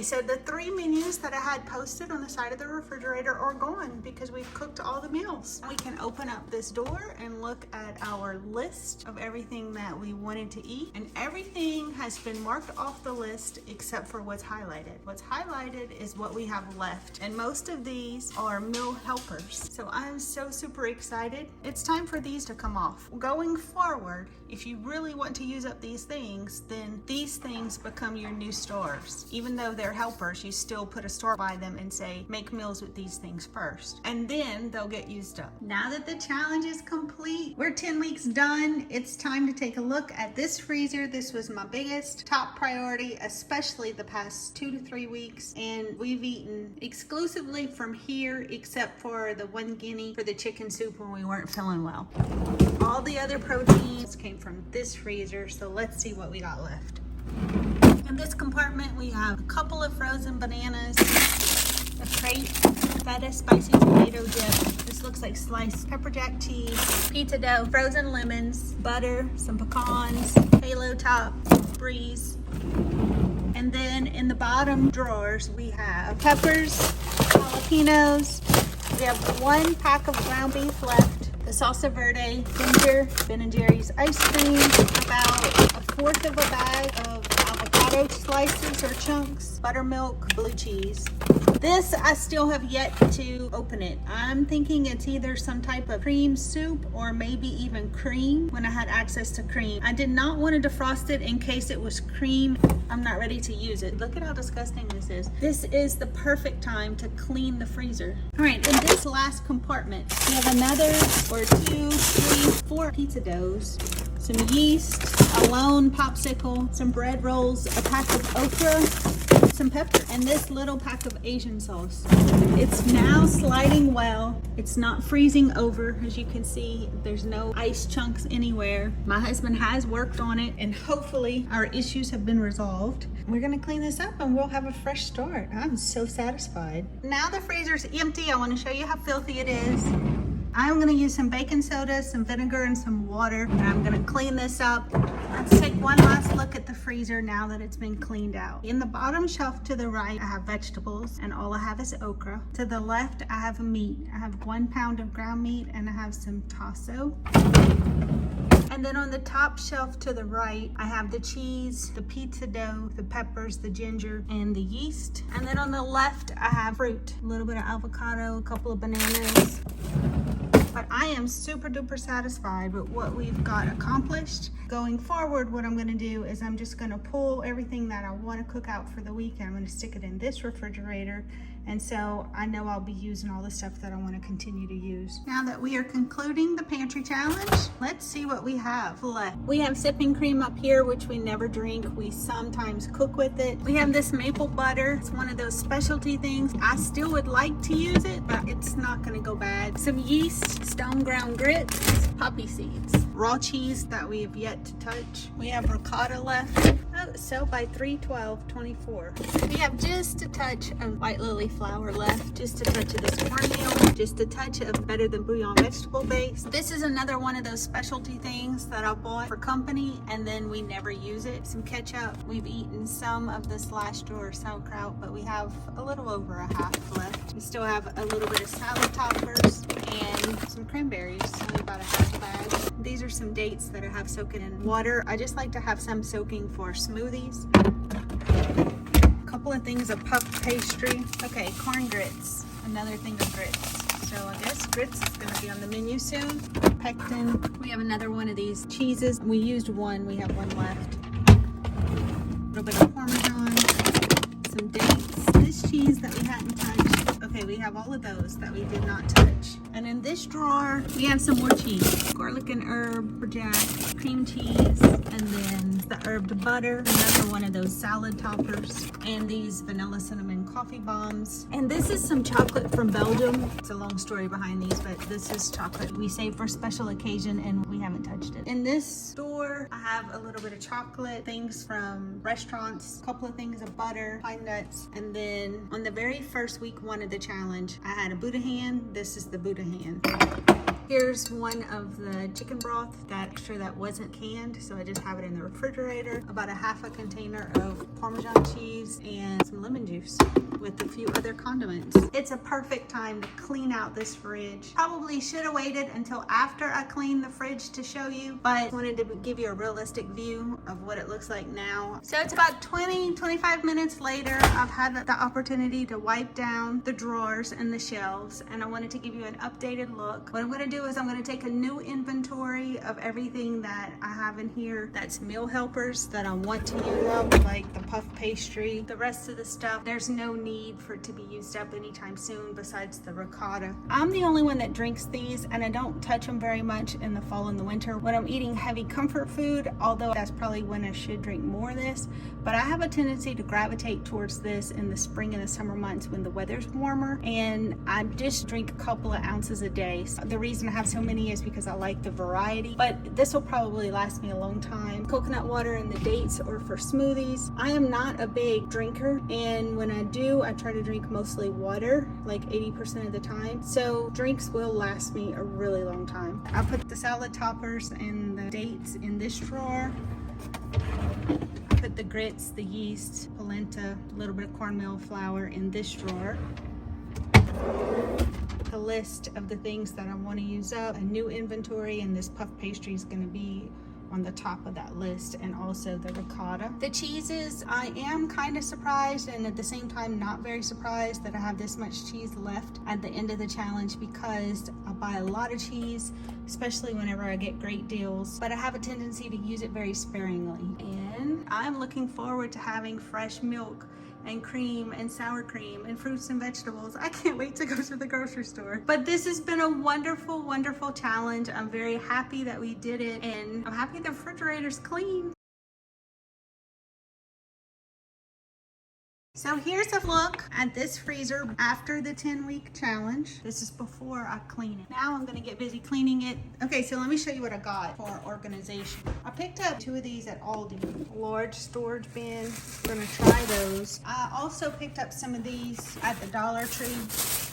so the 3 menus that I had posted on the side of the refrigerator are gone because we've cooked all the meals. We can open up this door and look at our list of everything that we wanted to eat, and everything has been marked off the list except for what's highlighted. What's highlighted is what we have left, and most of these are meal helpers. So I'm so super excited. It's time for these to come off. Going forward, if you really want to use up these things, then these things become your new stars. Even though they're helpers, you still put a star by them and say, make meals with these things first, and then they'll get used up. Now that the challenge is complete, we're 10 weeks done. It's time to take a look at this freezer. This was my biggest top priority, especially the past 2 to 3 weeks, and we've eaten exclusively from here except for the 1 guinea for the chicken soup when we weren't feeling well. All the other proteins came from this freezer, so let's see what we got left. In this compartment, we have a couple of frozen bananas, a crate, feta spicy tomato dip. This looks like sliced pepper jack cheese, pizza dough, frozen lemons, butter, some pecans, halo top, bries. And then in the bottom drawers, we have peppers, jalapenos. We have 1 pack of ground beef left, the salsa verde, ginger, Ben & Jerry's ice cream, about 1/4 of a bag of avocado slices or chunks, buttermilk, blue cheese. This, I still have yet to open it. I'm thinking it's either some type of cream soup or maybe even cream when I had access to cream. I did not want to defrost it in case it was cream. I'm not ready to use it. Look at how disgusting this is. This is the perfect time to clean the freezer. All right, in this last compartment, we have another 2, 3, 4 pizza doughs, some yeast, a lone popsicle, some bread rolls, a pack of okra, some pepper, and this little pack of Asian sauce. It's now sliding well. It's not freezing over. As you can see, there's no ice chunks anywhere. My husband has worked on it, and hopefully our issues have been resolved. We're gonna clean this up and we'll have a fresh start. I'm so satisfied. Now the freezer's empty. I wanna show you how filthy it is. I'm gonna use some baking soda, some vinegar, and some water, and I'm gonna clean this up. Let's take one last look at the freezer now that it's been cleaned out. In the bottom shelf to the right, I have vegetables, and all I have is okra. To the left, I have meat. I have 1 pound of ground meat, and I have some tasso. And then on the top shelf to the right, I have the cheese, the pizza dough, the peppers, the ginger, and the yeast. And then on the left, I have fruit, a little bit of avocado, a couple of bananas. But I am super duper satisfied with what we've got accomplished. Going forward, what I'm gonna do is I'm just gonna pull everything that I wanna cook out for the week, and I'm gonna stick it in this refrigerator. And so I know I'll be using all the stuff that I wanna continue to use. Now that we are concluding the pantry challenge, let's see what we have left. We have sipping cream up here, which we never drink. We sometimes cook with it. We have this maple butter. It's one of those specialty things. I still would like to use it, but it's not gonna go bad. Some yeast, stone ground grits, poppy seeds, raw cheese that we have yet to touch. We have ricotta left. Oh, sell by 3/12/24. We have just a touch of white lily flour left, just a touch of this cornmeal, just a touch of better than bouillon vegetable base. This is another one of those specialty things that I bought for company and then we never use it. Some ketchup. We've eaten some of this last drawer sauerkraut, but we have a little over a half left. We still have a little bit of salad toppers and some cranberries, only about a half bag. These are some dates that I have soaking in water. I just like to have some soaking for smoothies. Couple of things of puff pastry. Okay, corn grits, another thing of grits. So I guess grits is gonna be on the menu soon. Pectin. We have another one of these cheeses. We used one, we have one left. A little bit of Parmesan, some dates. This cheese that we hadn't touched. Okay, we have all of those that we did not touch. And in this drawer, we have some more cheese. Garlic and herb for Jack, cream cheese, and then the herbed butter, another one of those salad toppers, and these vanilla cinnamon coffee bombs. And this is some chocolate from Belgium. It's a long story behind these, but this is chocolate we save for special occasion and we haven't touched it. In this store, I have a little bit of chocolate, things from restaurants, a couple of things of butter, pine nuts, and then on the very first week one of the challenge, I had a Buddha hand. This is the Buddha hand. Here's one of the chicken broth, that extra that wasn't canned, so I just have it in the refrigerator. About a half a container of Parmesan cheese and some lemon juice with a few other condiments. It's a perfect time to clean out this fridge. Probably should have waited until after I cleaned the fridge to show you, but I wanted to give you a realistic view of what it looks like now. So it's about 20-25 minutes later. I've had the opportunity to wipe down the drawers and the shelves, and I wanted to give you an updated look. What I'm going to do is I'm going to take a new inventory of everything that I have in here that's meal helpers that I want to use up, like the puff pastry. The rest of the stuff, there's no need for it to be used up anytime soon besides the ricotta. I'm the only one that drinks these, and I don't touch them very much in the fall and the winter when I'm eating heavy comfort food, although that's probably when I should drink more of this. But I have a tendency to gravitate towards this in the spring and the summer months when the weather's warmer, and I just drink a couple of ounces a day. So the reason I have so many is because I like the variety, but this will probably last me a long time. Coconut water and the dates or for smoothies. I am not a big drinker, and when I do, I try to drink mostly water, like 80% of the time. So drinks will last me a really long time. I put the salad toppers and the dates in this drawer. Put the grits, the yeast, polenta, a little bit of cornmeal flour in this drawer. The list of the things that I want to use up, a new inventory, and this puff pastry is going to be on the top of that list, and also the ricotta. The cheeses, I am kind of surprised and at the same time not very surprised that I have this much cheese left at the end of the challenge, because I buy a lot of cheese, especially whenever I get great deals, but I have a tendency to use it very sparingly. And I'm looking forward to having fresh milk and cream and sour cream and fruits and vegetables. I can't wait to go to the grocery store. But this has been a wonderful, wonderful challenge. I'm very happy that we did it, and I'm happy the refrigerator's clean. So here's a look at this freezer after the 10-week challenge. This is before I clean it. Now I'm gonna get busy cleaning it. Okay, so let me show you what I got for organization. I picked up 2 of these at Aldi, large storage bin. We're gonna try those. I also picked up some of these at the Dollar Tree.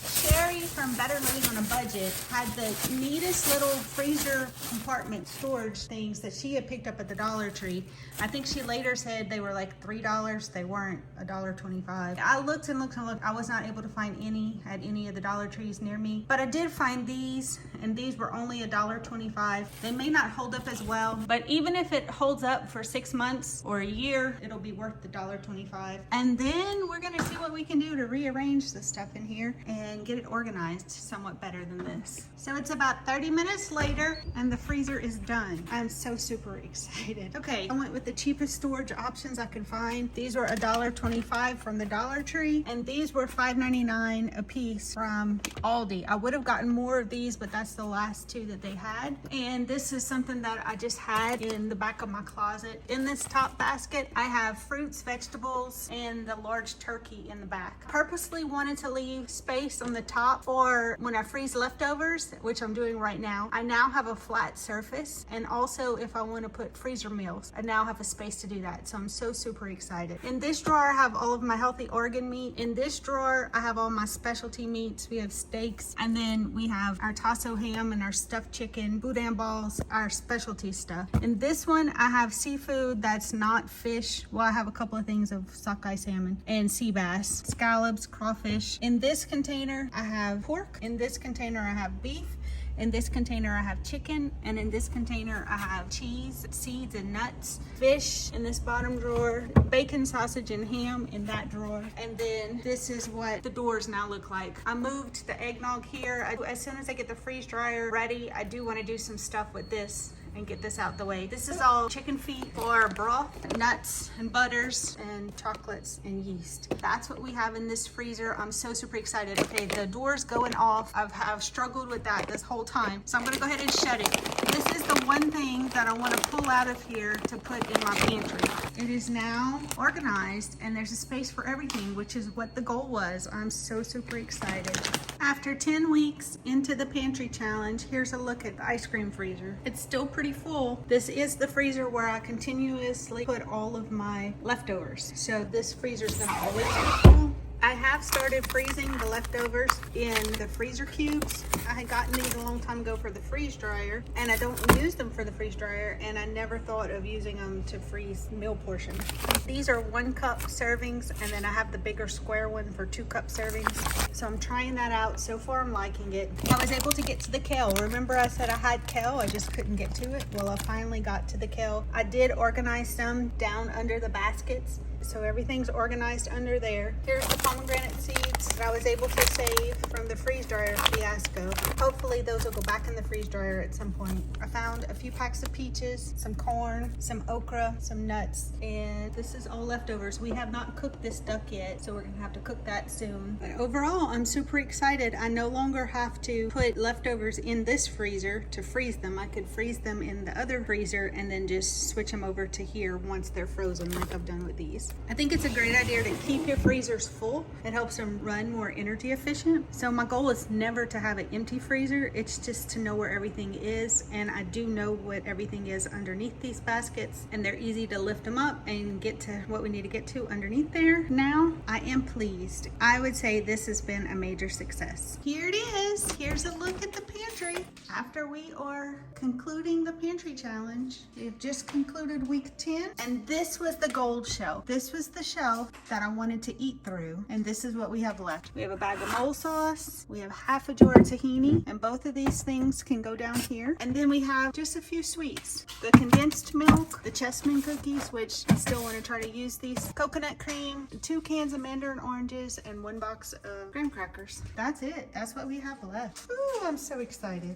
Sherry from Better Living on a Budget had the neatest little freezer compartment storage things that she had picked up at the Dollar Tree. I think she later said they were like $3. They weren't $1.25. I looked and looked and looked. I was not able to find any at any of the Dollar Trees near me, but I did find these, and these were only $1.25. They may not hold up as well, but even if it holds up for 6 months or a year, it'll be worth the $1.25. And then we're gonna see what we can do to rearrange the stuff in here and get it organized somewhat better than this. So it's about 30 minutes later and the freezer is done. I'm so super excited. Okay, I went with the cheapest storage options I could find. These were $1.25 from the Dollar Tree, and these were $5.99 a piece from Aldi. I would have gotten more of these, but that's the last 2 that they had. And this is something that I just had in the back of my closet. In this top basket, I have fruits, vegetables, and the large turkey in the back. Purposely wanted to leave space on the top for when I freeze leftovers, which I'm doing right now. I now have a flat surface, and also if I want to put freezer meals, I now have a space to do that. So I'm so super excited. In this drawer, I have all of my healthy organ meat. In this drawer, I have all my specialty meats. We have steaks, and then we have our tasso ham and our stuffed chicken, boudin balls, our specialty stuff. In this one, I have seafood that's not fish. Well, I have a couple of things of sockeye salmon and sea bass, scallops, crawfish. In this container, I have pork. In this container, I have beef. In this container, I have chicken, and in this container, I have cheese, seeds, and nuts. Fish in this bottom drawer, bacon, sausage, and ham in that drawer. And then this is what the doors now look like. I moved the eggnog here. As soon as I get the freeze dryer ready, I do want to do some stuff with this and get this out the way. This is all chicken feet for broth, nuts and butters and chocolates and yeast. That's what we have in this freezer. I'm so super excited. Okay, the door's going off. I've struggled with that this whole time. So I'm gonna go ahead and shut it. This is the one thing that I wanna pull out of here to put in my pantry. It is now organized and there's a space for everything, which is what the goal was. I'm so super excited. After 10 weeks into the pantry challenge, here's a look at the ice cream freezer. It's still pretty full. This is the freezer where I continuously put all of my leftovers. So this freezer is gonna always be full. I have started freezing the leftovers in the freezer cubes. I had gotten these a long time ago for the freeze dryer, and I don't use them for the freeze dryer, and I never thought of using them to freeze meal portions. These are 1 cup servings, and then I have the bigger square one for 2 cup servings. So I'm trying that out. So far I'm liking it. I was able to get to the kale. Remember I said I had kale, I just couldn't get to it? Well, I finally got to the kale. I did organize some down under the baskets, so everything's organized under there. Here's the pomegranate seeds that I was able to save from the freeze dryer fiasco. Hopefully those will go back in the freeze dryer at some point. I found a few packs of peaches, some corn, some okra, some nuts, and this is all leftovers. We have not cooked this duck yet, so we're gonna have to cook that soon. But overall, I'm super excited. I no longer have to put leftovers in this freezer to freeze them. I could freeze them in the other freezer and then just switch them over to here once they're frozen, like I've done with these. I think it's a great idea to keep your freezers full. It helps them run more energy efficient. So my goal is never to have an empty freezer. It's just to know where everything is. And I do know what everything is underneath these baskets, and they're easy to lift them up and get to what we need to get to underneath there. Now I am pleased. I would say this has been a major success. Here it is. Here's a look at the pantry. After we are concluding the pantry challenge, we've just concluded week 10, and this was the gold shelf. This was the shelf that I wanted to eat through, and this is what we have left. We have a bag of mole sauce, we have half a jar of tahini, and both of these things can go down here. And then we have just a few sweets. The condensed milk, the chessman cookies, which I still want to try to use these, coconut cream, 2 cans of mandarin oranges, and 1 box of graham crackers. That's it. That's what we have left. Ooh, I'm so excited.